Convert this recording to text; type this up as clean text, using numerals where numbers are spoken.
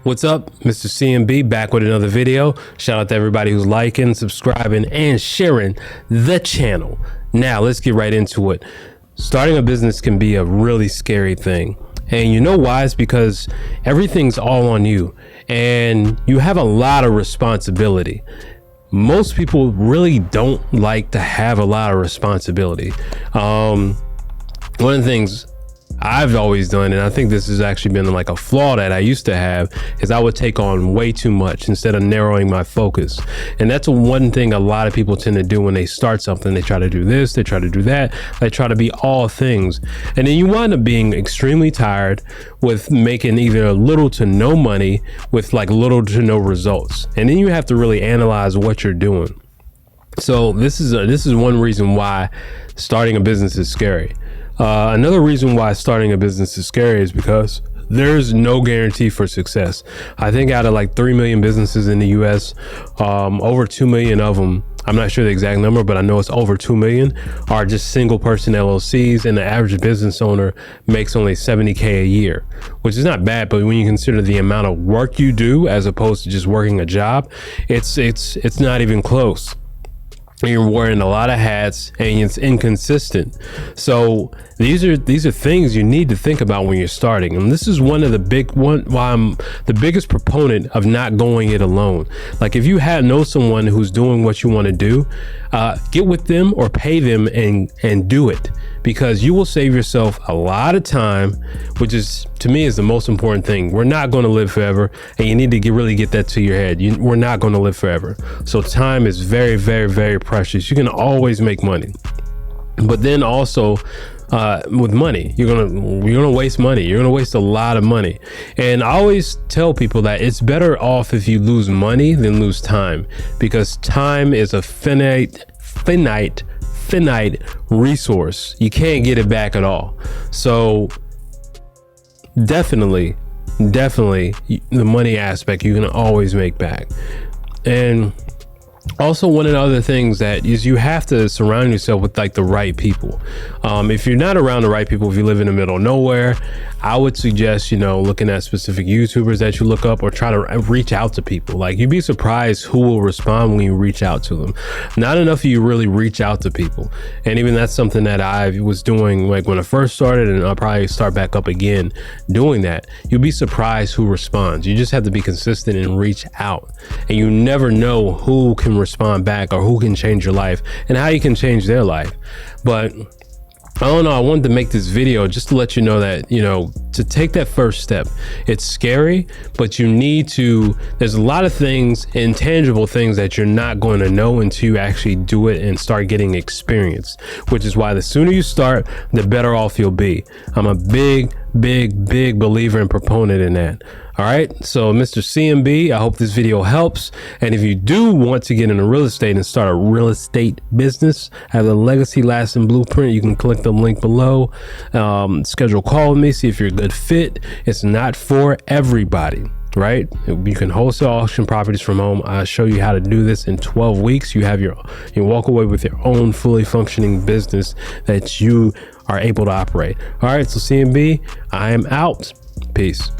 What's up? Mr. CMB back with another video. Shout out to everybody who's liking, subscribing, and sharing the channel. Now let's get right into it. Starting a business can be a really scary thing. And you know why? It's because everything's all on you and you have a lot of responsibility. Most people really don't like to have a lot of responsibility. One of the things I've always done, and I think this has actually been like a flaw that I used to have, is I would take on way too much instead of narrowing my focus. And that's one thing a lot of people tend to do when they start something. They try to do this, they try to do that, they try to be all things. And then you wind up being extremely tired with making either little to no money with like little to no results. And then you have to really analyze what you're doing. So this is one reason why starting a business is scary. Another reason why starting a business is scary is because there's no guarantee for success. I think out of like 3 million businesses in the US, over 2 million of them, I'm not sure the exact number, but I know it's over 2 million, are just single person LLCs, and the average business owner makes only $70K a year, which is not bad. But when you consider the amount of work you do as opposed to just working a job, it's not even close. You're wearing a lot of hats and it's inconsistent. So these are things you need to think about when you're starting. And this is why I'm the biggest proponent of not going it alone. Like if you know someone who's doing what you want to do, get with them or pay them and do it, because you will save yourself a lot of time, which is, to me, is the most important thing. We're not going to live forever, and you need to really get that to your head. We're not going to live forever. So time is very, very, very precious. You can always make money, but then also with money, you're gonna waste money. You're gonna waste a lot of money. And I always tell people that it's better off if you lose money than lose time, because time is a finite resource. You can't get it back at all. So definitely the money aspect you can always make back. And also, one of the other things that is, you have to surround yourself with like the right people. If you're not around the right people, if you live in the middle of nowhere, I would suggest, looking at specific YouTubers that you look up, or try to reach out to people. Like, you'd be surprised who will respond when you reach out to them. Not enough of you really reach out to people. And even that's something that I was doing like when I first started, and I'll probably start back up again doing that. You'll be surprised who responds. You just have to be consistent and reach out. And you never know who can respond back or who can change your life and how you can change their life. But I don't know, I wanted to make this video just to let you know that, to take that first step, it's scary, but there's a lot of things, intangible things, that you're not going to know until you actually do it and start getting experience, which is why the sooner you start, the better off you'll be. I'm a big believer and proponent in that. All right, so Mr. CMB, I hope this video helps. And if you do want to get into real estate and start a real estate business, have a legacy lasting blueprint, you can click the link below. Schedule a call with me, see if you're a good fit. It's not for everybody, right? You can wholesale auction properties from home. I'll show you how to do this in 12 weeks. You walk away with your own fully functioning business that you are able to operate. All right, so CMB, I am out. Peace.